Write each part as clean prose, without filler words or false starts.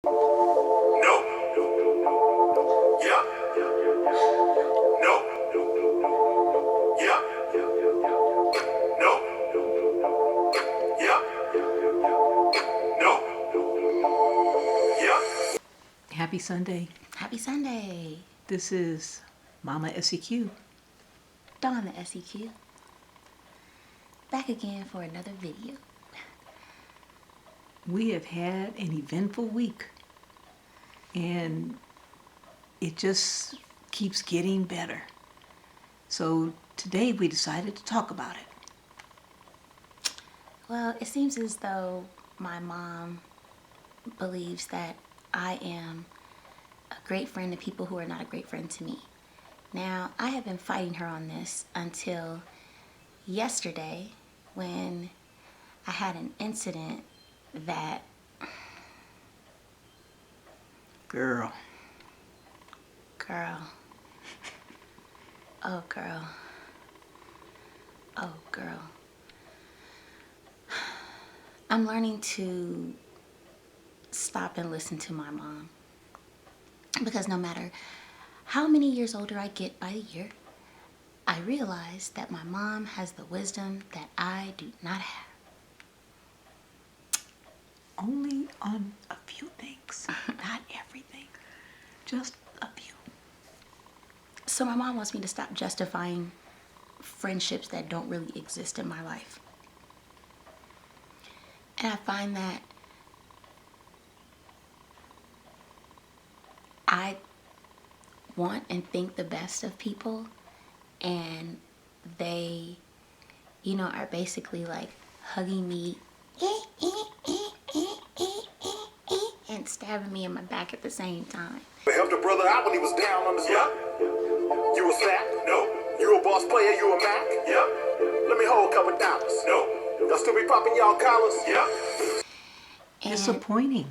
No. Yeah. No. Yeah. No. Yeah. No. Yeah. Happy Sunday. Happy Sunday. This is Mama SEQ. Dawn the SEQ. Back again for another video. We have had an eventful week and it just keeps getting better. So today we decided to talk about it. Well, it seems as though my mom believes that I am a great friend to people who are not a great friend to me. Now, I have been fighting her on this until yesterday when I had an incident that... Girl. Oh, girl. I'm learning to stop and listen to my mom. Because no matter how many years older I get by the year, I realize that my mom has the wisdom that I do not have. Only on a few things, not everything. Just a few. So my mom wants me to stop justifying friendships that don't really exist in my life. And I find that I want and think the best of people, and they, are basically like hugging me and stabbing me in my back at the same time. I helped a brother out when he was down on his luck. You a sack? No. You a boss player? You a Mac? Yeah. Let me hold a couple dollars. No. Y'all still be popping y'all collars? Yeah. And disappointing.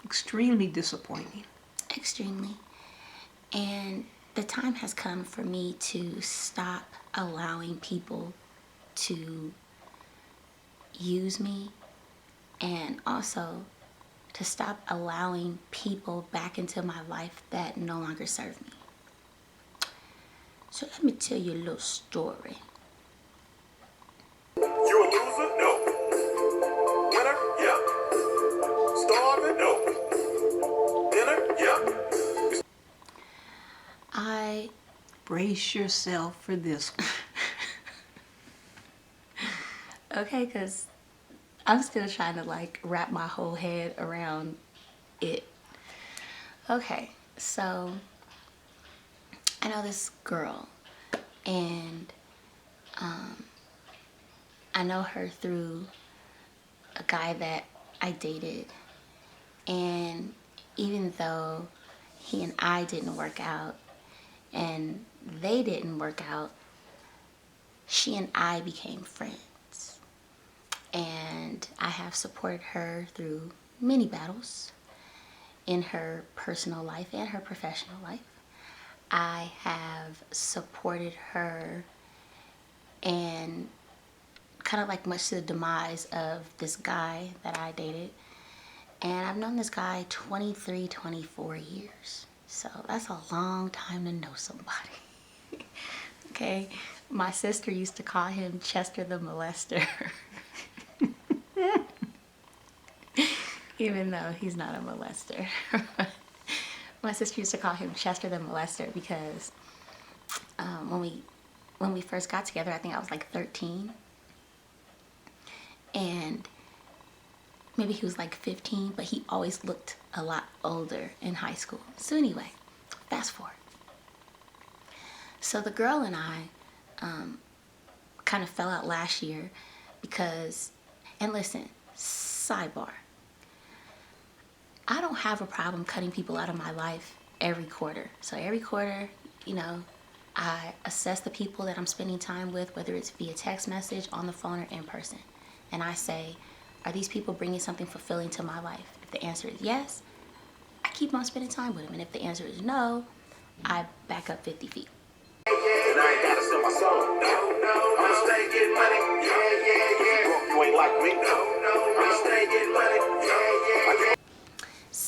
Extremely disappointing. Extremely. And the time has come for me to stop allowing people to use me, and also to stop allowing people back into my life that no longer serve me. So let me tell you a little story. You a loser? No. Winner? Yeah. Starving? No. Dinner? Yeah. Brace yourself for this one. Okay, because I'm still trying to wrap my whole head around it. Okay, so I know this girl, and I know her through a guy that I dated, and even though he and I didn't work out and they didn't work out, she and I became friends. And I have supported her through many battles in her personal life and her professional life. I have supported her, and kind of much to the demise of this guy that I dated. And I've known this guy 23, 24 years. So that's a long time to know somebody. Okay? My sister used to call him Chester the Molester. Even though he's not a molester. My sister used to call him Chester the Molester because when we first got together, I think I was 13. And maybe he was 15, but he always looked a lot older in high school. So anyway, fast forward. So the girl and I kind of fell out last year because, and listen, sidebar, I don't have a problem cutting people out of my life every quarter. So every quarter, I assess the people that I'm spending time with, whether it's via text message, on the phone, or in person. And I say, are these people bringing something fulfilling to my life? If the answer is yes, I keep on spending time with them. And if the answer is no, I back up 50 feet. And I ain't gotta sell my soul. No. I'ma stay getting money. Yeah. You ain't like me. No. I'ma stay getting money. Yeah.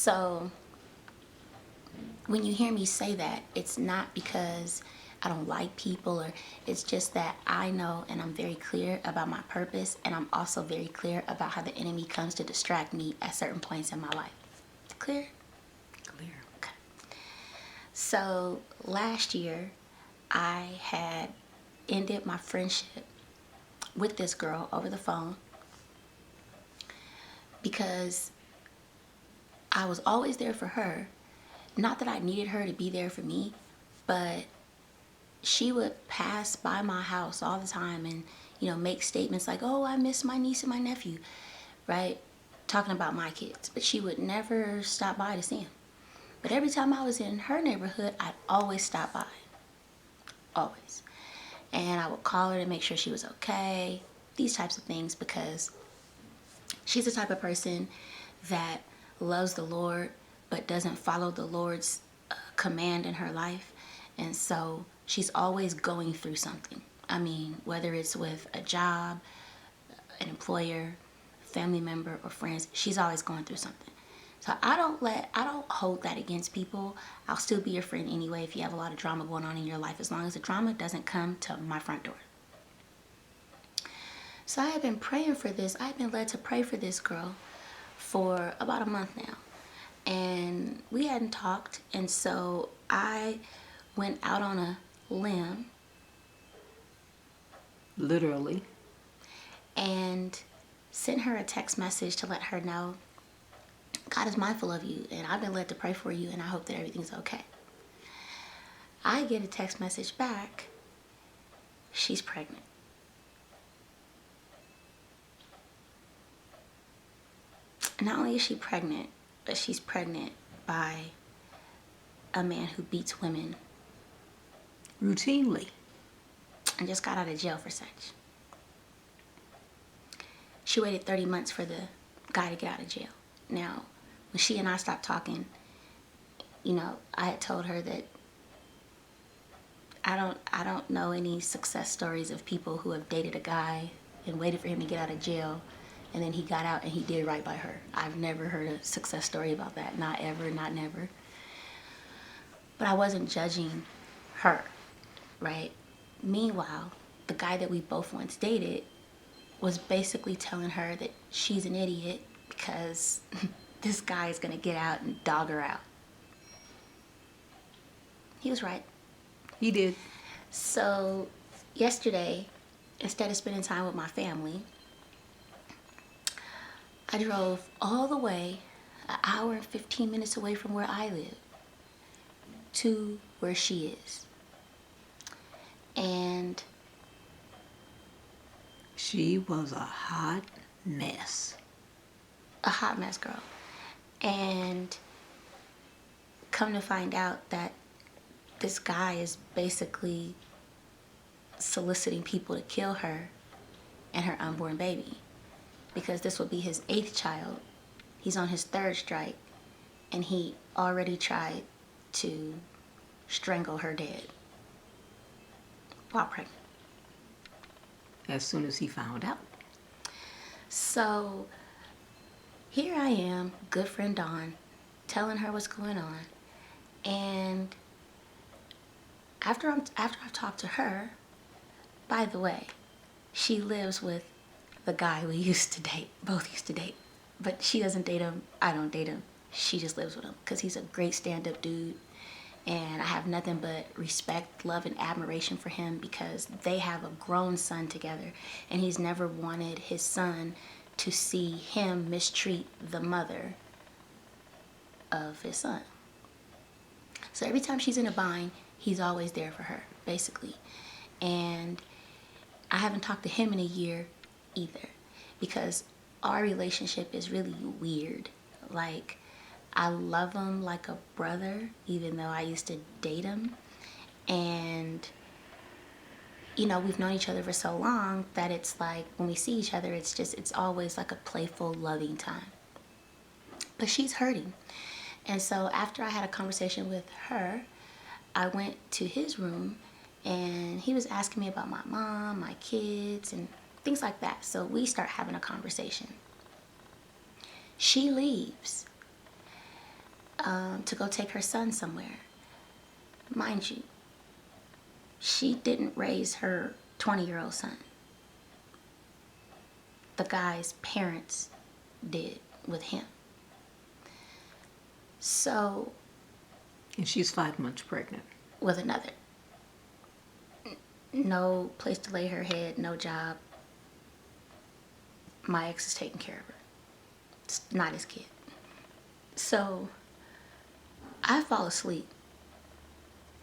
So when you hear me say that, it's not because I don't like people, or it's just that I know and I'm very clear about my purpose, and I'm also very clear about how the enemy comes to distract me at certain points in my life. Clear? Clear. Okay. So last year, I had ended my friendship with this girl over the phone because I was always there for her. Not that I needed her to be there for me, but she would pass by my house all the time and, make statements like, oh, I miss my niece and my nephew, right? Talking about my kids. But she would never stop by to see them. But every time I was in her neighborhood, I'd always stop by. Always. And I would call her to make sure she was okay. These types of things, because she's the type of person that loves the Lord but doesn't follow the Lord's command in her life. And so she's always going through something. I mean, whether it's with a job, an employer, family member, or friends, she's always going through something. So I don't hold that against people. I'll still be your friend anyway if you have a lot of drama going on in your life, as long as the drama doesn't come to my front door. So I have been praying for this. I've been led to pray for this girl for about a month now. And we hadn't talked, and so I went out on a limb. Literally. And sent her a text message to let her know God is mindful of you, and I've been led to pray for you, and I hope that everything's okay. I get a text message back. She's pregnant. Not only is she pregnant, but she's pregnant by a man who beats women Routinely. and just got out of jail for such. She waited 30 months for the guy to get out of jail. Now, when she and I stopped talking, I had told her that I don't know any success stories of people who have dated a guy and waited for him to get out of jail, and then he got out and he did right by her. I've never heard a success story about that. Not ever, not never. But I wasn't judging her, right? Meanwhile, the guy that we both once dated was basically telling her that she's an idiot because this guy is going to get out and dog her out. He was right. He did. So yesterday, instead of spending time with my family, I drove all the way an hour and 15 minutes away from where I live to where she is. And She was a hot mess. a hot mess, girl. And come to find out that this guy is basically soliciting people to kill her and her unborn baby, because this will be his 8th child. He's on his 3rd strike, and he already tried to strangle her dead while pregnant. As soon as he found out. So here I am, good friend Dawn, telling her what's going on. And after I've talked to her, by the way, she lives with the guy we used to date, both used to date. But she doesn't date him, I don't date him. She just lives with him because he's a great stand-up dude. And I have nothing but respect, love, and admiration for him because they have a grown son together. And he's never wanted his son to see him mistreat the mother of his son. So every time she's in a bind, he's always there for her, basically. And I haven't talked to him in a year either because our relationship is really weird. Like, I love him like a brother, even though I used to date him. And, we've known each other for so long that it's like when we see each other, it's always like a playful, loving time. But she's hurting. And so after I had a conversation with her, I went to his room and he was asking me about my mom, my kids, and things like that. So we start having a conversation. She leaves. to go take her son somewhere. Mind you, she didn't raise her 20-year-old son. The guy's parents did with him. So, And she's 5 months pregnant. with another. No place to lay her head, no job. My ex is taking care of her. It's not his kid. So, I fall asleep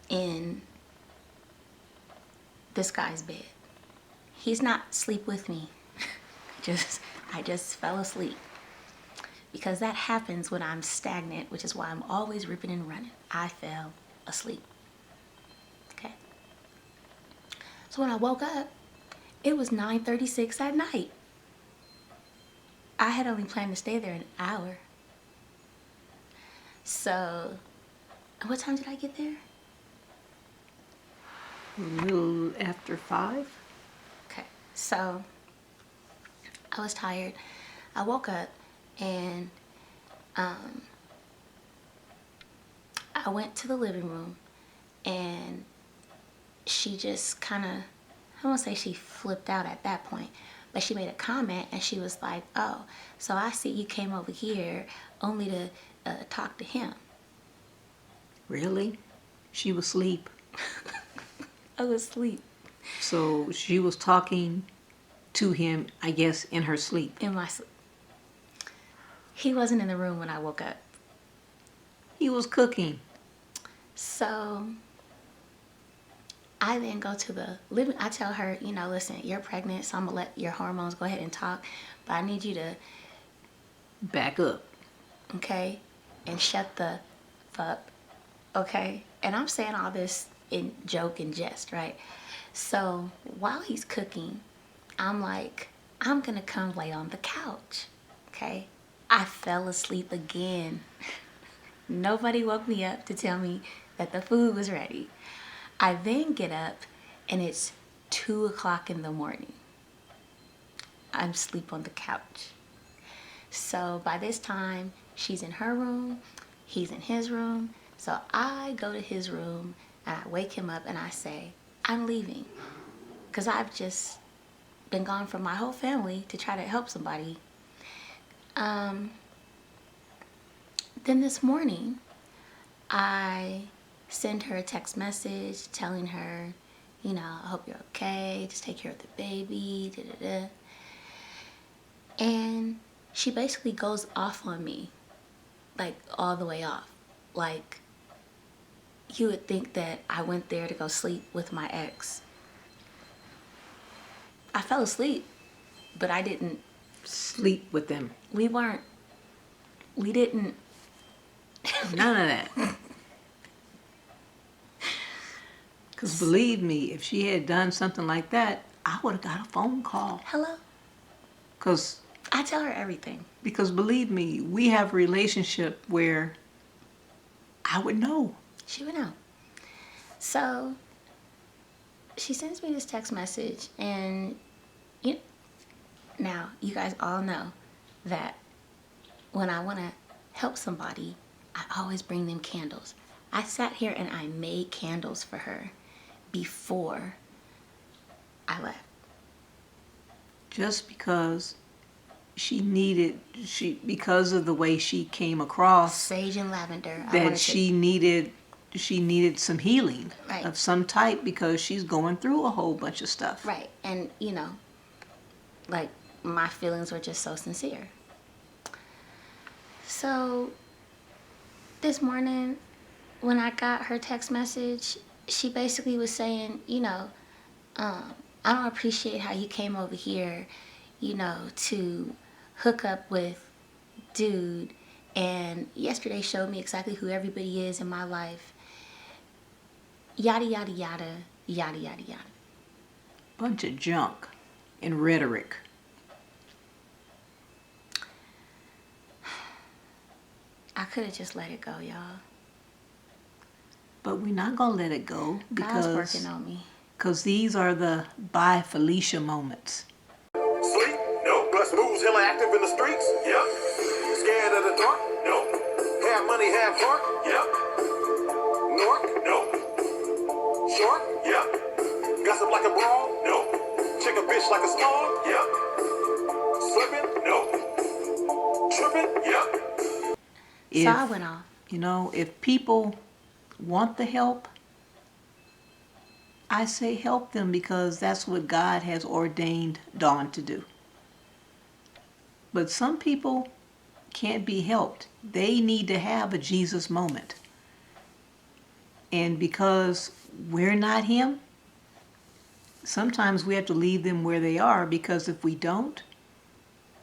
in this guy's bed. He's not asleep with me. I just fell asleep. Because that happens when I'm stagnant, which is why I'm always ripping and running. I fell asleep. Okay. So when I woke up, it was 9:36 at night. I had only planned to stay there an hour. So, what time did I get there? A little after 5. Okay, so I was tired. I woke up and I went to the living room, and she just kind of, I won't say she flipped out at that point, but she made a comment and she was like, "Oh, so I see you came over here only to talk to him." Really? She was asleep. I was asleep So she was talking to him, I guess, in her sleep. in my sleep. He wasn't in the room when I woke up. He was cooking. So I then go to the living. I tell her, listen, you're pregnant, so I'm gonna let your hormones go ahead and talk, but I need you to, Back up. okay, and shut the fuck, okay? And I'm saying all this in joke and jest, right? So while he's cooking, I'm like, I'm gonna come lay on the couch, okay? I fell asleep again. Nobody woke me up to tell me that the food was ready. I then get up and it's 2 o'clock in the morning. I'm asleep on the couch. So by this time, she's in her room, he's in his room. So I go to his room and I wake him up and I say, I'm leaving. Because I've just been gone from my whole family to try to help somebody. Then this morning, I send her a text message telling her, I hope you're okay, just take care of the baby, da-da-da. And she basically goes off on me, like all the way off. Like, you would think that I went there to go sleep with my ex. I fell asleep, but I didn't. Sleep with them. We didn't. None of that. Because believe me, if she had done something like that, I would have got a phone call. Hello? Because I tell her everything. believe me, we have a relationship where I would know. She would know. So she sends me this text message, and now you guys all know that when I want to help somebody, I always bring them candles. I sat here and I made candles for her before I left. Just because because of the way she came across, Sage and lavender. that she needed some healing Right. of some type because she's going through a whole bunch of stuff. Right. And, like, my feelings were just so sincere. So this morning, when I got her text message, she basically was saying, I don't appreciate how you came over here, to hook up with dude, and yesterday showed me exactly who everybody is in my life. Yada, yada, yada, yada, yada, yada. Bunch of junk and rhetoric. I could have just let it go, y'all. But we're not going to let it go God's working on me. because these are the bye Felicia moments. Sleep? No. Bust moves hella active in the streets? Yeah. Scared of the dark? No. have money, have heart? Yep. Nork? No. Short? Yep. Gossip like a brawl? No. Check a bitch like a small? Yep. Slipping? No. Tripping? Yep. If, So I went off. you know, if people want the help, I say help them, because that's what God has ordained Dawn to do. But some people can't be helped. They need to have a Jesus moment. And because we're not him, sometimes we have to leave them where they are, because if we don't,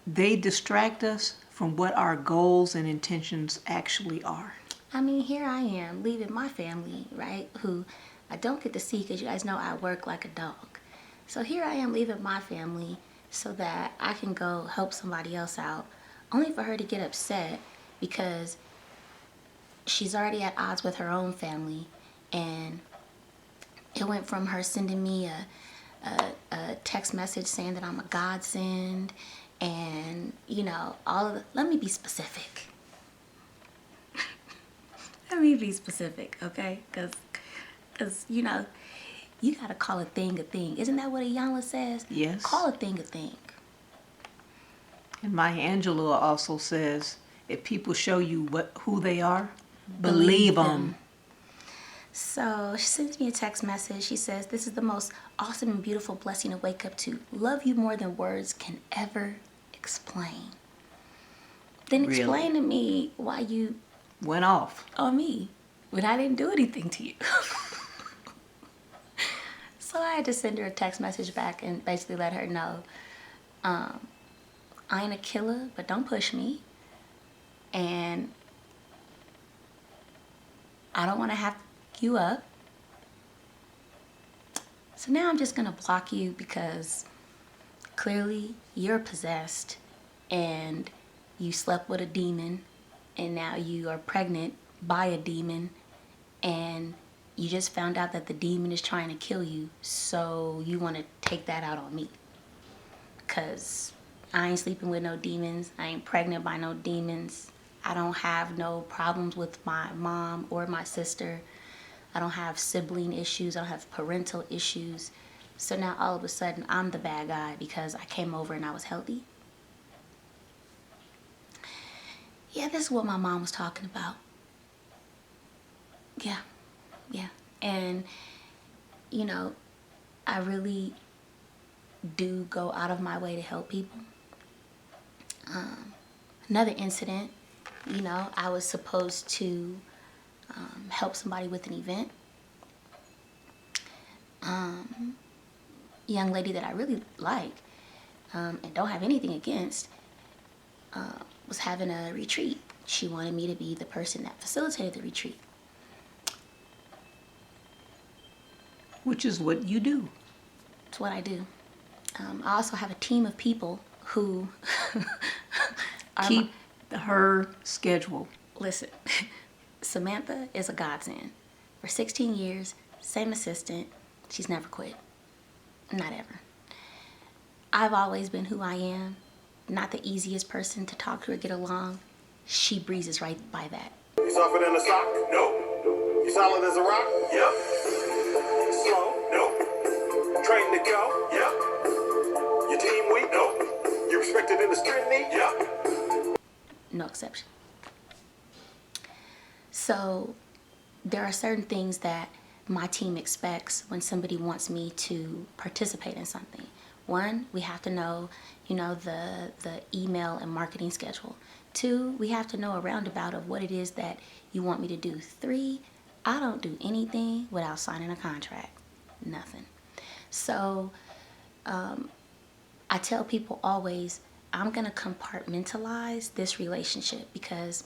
they distract us from what our goals and intentions actually are. I mean, here I am leaving my family, right? Who I don't get to see because you guys know I work like a dog. So here I am leaving my family so that I can go help somebody else out, only for her to get upset because she's already at odds with her own family. And it went from her sending me a text message saying that I'm a godsend, and you know, all of the, let me be specific. Let me be specific, okay? Because you know, you gotta call a thing a thing. Isn't that what Iyanla says? Yes. Call a thing a thing. And Maya Angelou also says, if people show you who they are, believe them. So she sends me a text message. She says, "This is the most awesome and beautiful blessing to wake up to. Love you more than words can ever explain." Then Really? explain to me why you Went off. on me when I didn't do anything to you. So I had to send her a text message back and basically let her know, I ain't a killer, but don't push me. And I don't want to have you up. So now I'm just going to block you because clearly you're possessed and you slept with a demon and now you are pregnant by a demon and you just found out that the demon is trying to kill you, so you want to take that out on me. Because I ain't sleeping with no demons. I ain't pregnant by no demons. I don't have no problems with my mom or my sister. I don't have sibling issues. I don't have parental issues. So now all of a sudden I'm the bad guy because I came over and I was healthy. Yeah, this is what my mom was talking about. Yeah. And, you know, I really do go out of my way to help people. Another incident, you know, I was supposed to help somebody with an event. Young lady that I really like and don't have anything against was having a retreat. She wanted me to be the person that facilitated the retreat. Which is what you do. It's what I do. I also have a team of people who are Keep her schedule. Listen, Samantha is a godsend. For 16 years, same assistant. She's never quit. Not ever. I've always been who I am. Not the easiest person to talk to or get along. She breezes right by that. You softer than a sock? No. You solid as a rock? Yep. Slow? No. Trained to go? Yep. Your team weak? No. You respected in the street need? Yep. No exception. So there are certain things that my team expects when somebody wants me to participate in something. One, we have to know, you know, the email and marketing schedule. Two, we have to know a roundabout of what it is that you want me to do. Three, I don't do anything without signing a contract. Nothing. So I tell people always, I'm gonna compartmentalize this relationship, because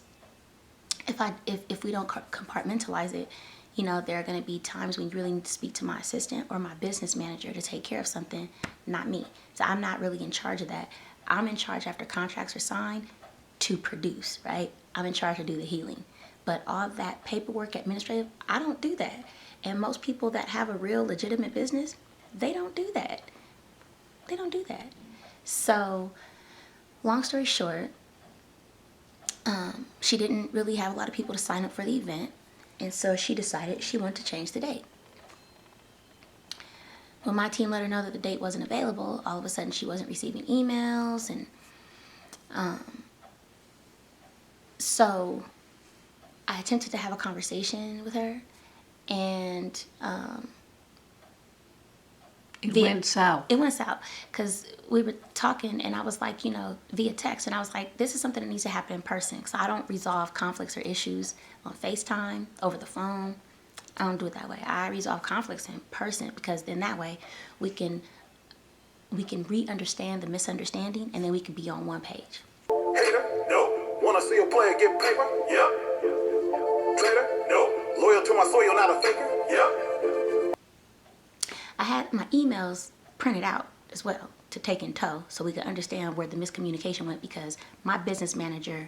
if we don't compartmentalize it, you know, there are going to be times when you really need to speak to my assistant or my business manager to take care of something, not me. So I'm not really in charge of that. I'm in charge after contracts are signed to produce, right? I'm in charge to do the healing. But all that paperwork, administrative, I don't do that. And most people that have a real legitimate business, they don't do that. They don't do that. So, long story short, She didn't really have a lot of people to sign up for the event, and so she decided she wanted to change the date. When my team let her know that the date wasn't available, all of a sudden she wasn't receiving emails, and so I attempted to have a conversation with her, and It went south. It went south because we were talking, and I was like, via text, and I was like, this is something that needs to happen in person, because I don't resolve conflicts or issues on FaceTime, over the phone. I don't do it that way. I resolve conflicts in person, because then that way we can re-understand the misunderstanding, and then we can be on one page. Hater? No. Wanna see a player get paper? Yep. Traitor? No. Loyal to my soil, not a faker? Yep. I had my emails printed out as well to take in tow so we could understand where the miscommunication went, because my business manager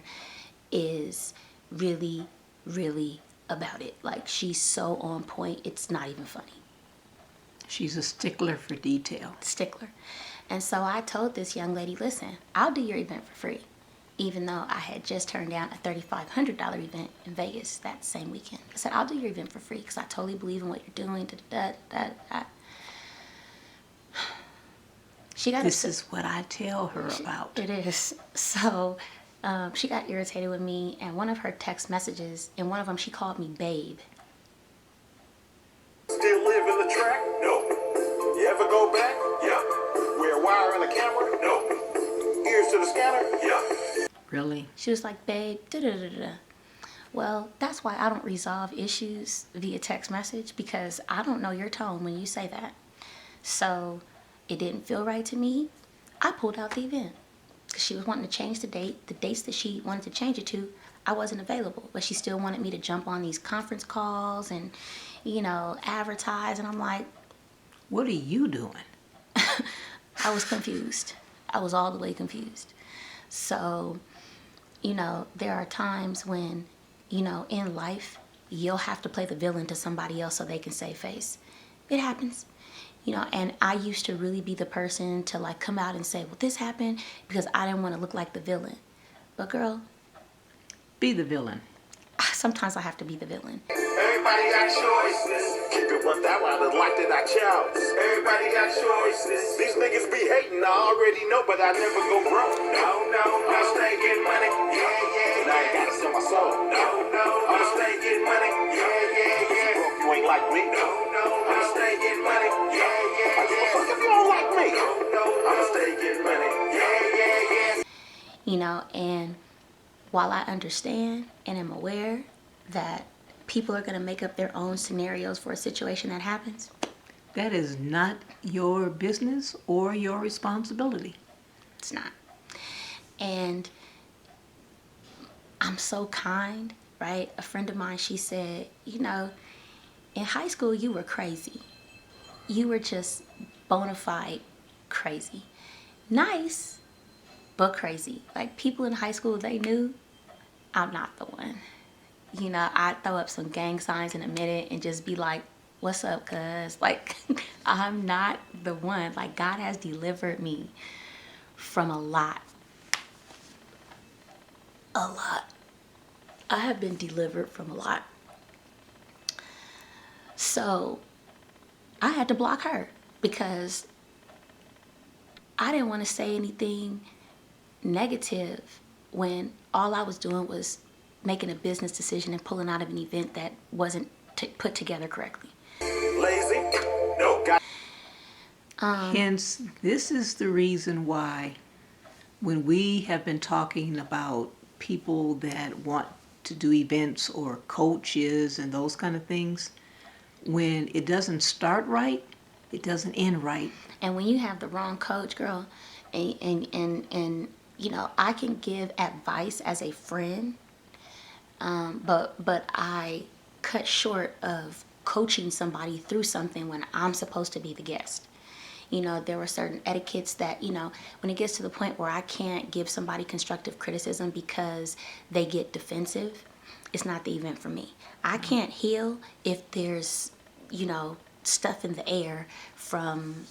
is really, really about it. Like, she's so on point, it's not even funny. She's a stickler for detail. Stickler. And so I told this young lady, listen, I'll do your event for free, even though I had just turned down a $3,500 event in Vegas that same weekend. I said, I'll do your event for free because I totally believe in what you're doing. She got This is what I tell her about. It is. So she got irritated with me, and one of her text messages, in one of them she called me babe. Still live in the track? No. You ever go back? Yeah. Wear a wire and a camera? No. Ears to the scanner? Yeah. Really? She was like, babe, da-da-da-da. Well, that's why I don't resolve issues via text message, because I don't know your tone when you say that. So it didn't feel right to me. I pulled out the event because she was wanting to change the date. The dates that she wanted to change it to, I wasn't available, but she still wanted me to jump on these conference calls and, advertise. And I'm like, what are you doing? I was confused. I was all the way confused. So, there are times when, in life, you'll have to play the villain to somebody else so they can save face. It happens. And I used to really be the person to come out and say, well, this happened because I didn't want to look like the villain. But girl, Be the villain. sometimes I have to be the villain. Everybody got choices. Keep it 1,000 like that I chose. Everybody got choices. These niggas be hating, I already know, but I never go broke. No, I'ma stay getting money. Yeah. And I ain't gotta sell my soul. No. I'ma stay getting money. Yeah. Broke, you ain't like me. No. I'ma stay getting money. Yeah. I give a fuck if you don't like me. No. I'ma stay getting money. Yeah. And while I understand and am aware that people are going to make up their own scenarios for a situation that happens, That is not your business or your responsibility. it's not. And I'm so kind, right? A friend of mine, she said, in high school, you were crazy. You were just bona fide crazy. Nice, but crazy. Like, people in high school, they knew I'm not the one. I'd throw up some gang signs in a minute and just be like, what's up, cuz? Like, I'm not the one. Like, God has delivered me from a lot. A lot. I have been delivered from a lot. So I had to block her because I didn't want to say anything negative when all I was doing was making a business decision and pulling out of an event that wasn't put together correctly. Lazy? No. Got Hence, this is the reason why when we have been talking about people that want to do events or coaches and those kind of things, when it doesn't start right, it doesn't end right. And when you have the wrong coach, girl, and I can give advice as a friend, but I cut short of coaching somebody through something when I'm supposed to be the guest. There were certain etiquettes that, when it gets to the point where I can't give somebody constructive criticism because they get defensive, it's not the event for me. I can't heal if there's, stuff in the air from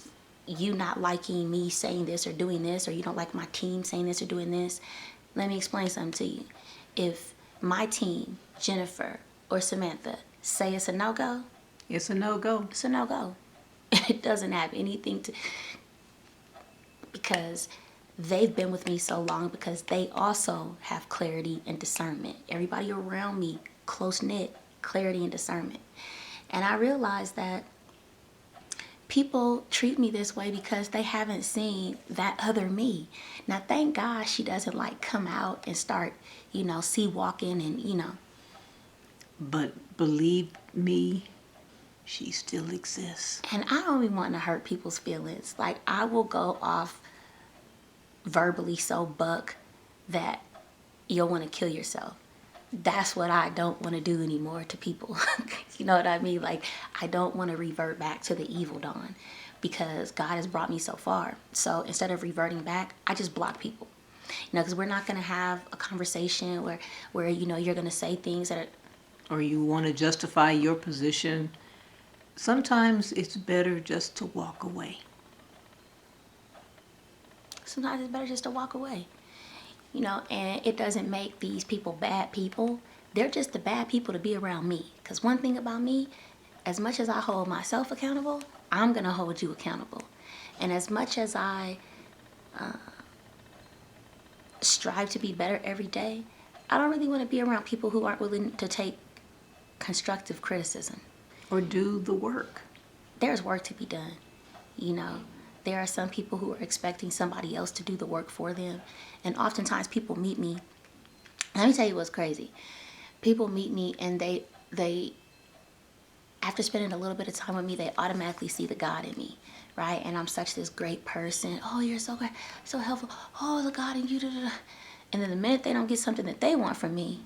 you not liking me saying this or doing this, or you don't like my team saying this or doing this. Let me explain something to you. if my team, Jennifer or Samantha, say it's a no-go, It's a no-go. it's a no-go. It doesn't have anything to, because they've been with me so long, because they also have clarity and discernment. Everybody around me, close-knit, clarity and discernment. And I realized that people treat me this way because they haven't seen that other me. Now, thank God she doesn't like come out and start, see walking and. But believe me, she still exists. And I don't even want to hurt people's feelings. Like, I will go off verbally so buck that you'll want to kill yourself. That's what I don't want to do anymore to people. You know what I mean? Like, I don't want to revert back to the evil dawn, because God has brought me so far. So instead of reverting back, I just block people. Because we're not going to have a conversation where you're going to say things that are... Or you want to justify your position. Sometimes it's better just to walk away. Sometimes it's better just to walk away. And it doesn't make these people bad people. They're just the bad people to be around me. Because one thing about me, as much as I hold myself accountable, I'm going to hold you accountable. And as much as I strive to be better every day, I don't really want to be around people who aren't willing to take constructive criticism. Or do the work. There's work to be done. There are some people who are expecting somebody else to do the work for them. And oftentimes people meet me. Let me tell you what's crazy. People meet me and they after spending a little bit of time with me, they automatically see the God in me, right? And I'm such this great person. Oh, you're so great, so helpful. Oh, the God in you. Da, da, da. And then the minute they don't get something that they want from me,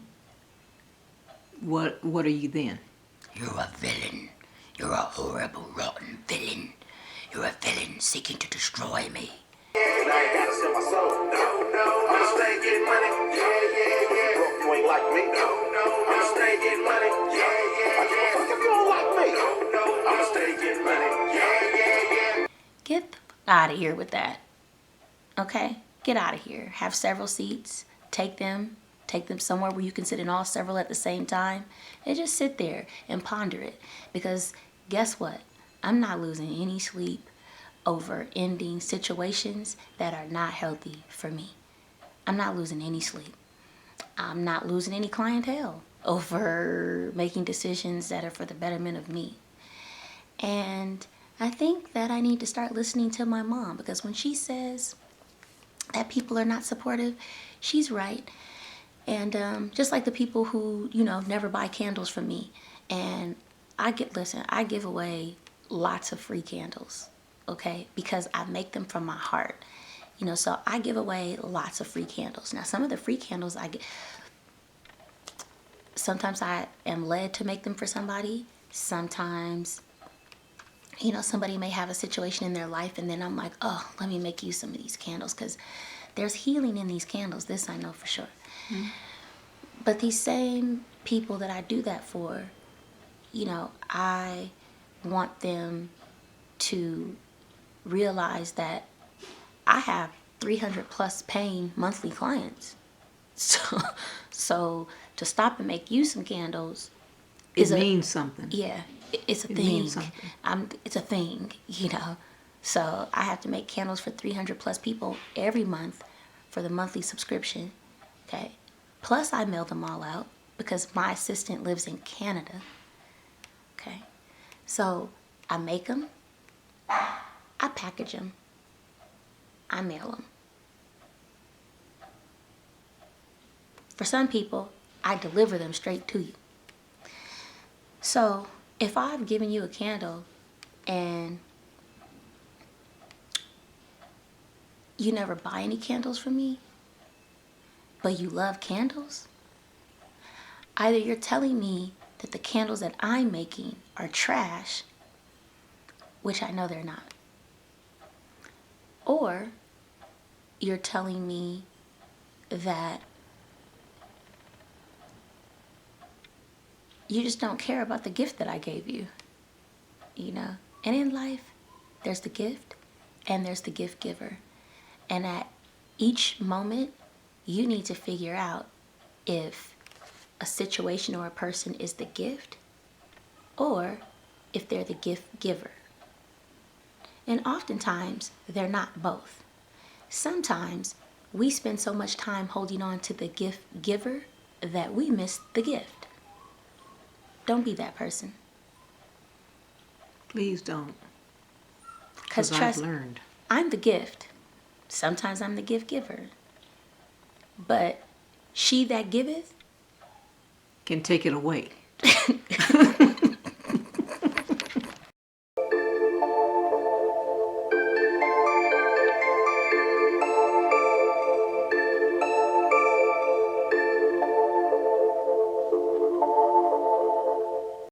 What are you then? you're a villain. You're a horrible, rotten villain. You're a villain seeking to destroy me. And I ain't gotta sell my soul. No. I'ma stay getting money. Yeah. Broke, you ain't like me. No. I'ma stay getting money. Yeah. I give a fuck if you don't like me. No. I'ma stay getting money. Yeah. Get out of here with that. Okay? Get out of here. Have several seats. Take them somewhere where you can sit in all several at the same time. And just sit there and ponder it. Because guess what? I'm not losing any sleep over ending situations that are not healthy for me. I'm not losing any sleep. I'm not losing any clientele over making decisions that are for the betterment of me. And I think that I need to start listening to my mom, because when she says that people are not supportive, she's right. And just like the people who, never buy candles from me. And I give away lots of free candles, okay? Because I make them from my heart. So I give away lots of free candles. Now, some of the free candles I get, sometimes I am led to make them for somebody. Sometimes, somebody may have a situation in their life and then I'm like, oh, let me make you some of these candles, because there's healing in these candles. This I know for sure. Mm-hmm. But these same people that I do that for, I want them to realize that I have 300 plus paying monthly clients. So to stop and make you some candles, it means something. Yeah, it's a thing. Means something. It's a thing, So I have to make candles for 300 plus people every month for the monthly subscription. Okay. Plus I mail them all out because my assistant lives in Canada. Okay. So I make them, I package them, I mail them. For some people, I deliver them straight to you. So if I've given you a candle and you never buy any candles from me, but you love candles, either you're telling me that the candles that I'm making are trash, which I know they're not, or you're telling me that you just don't care about the gift that I gave you, And in life, there's the gift and there's the gift giver. And at each moment, you need to figure out if a situation or a person is the gift or if they're the gift giver. And oftentimes, they're not both. Sometimes we spend so much time holding on to the gift giver that we miss the gift. Don't be that person. Please don't. Because I've trust, learned. I'm the gift. Sometimes I'm the gift giver. But she that giveth, Can take it away.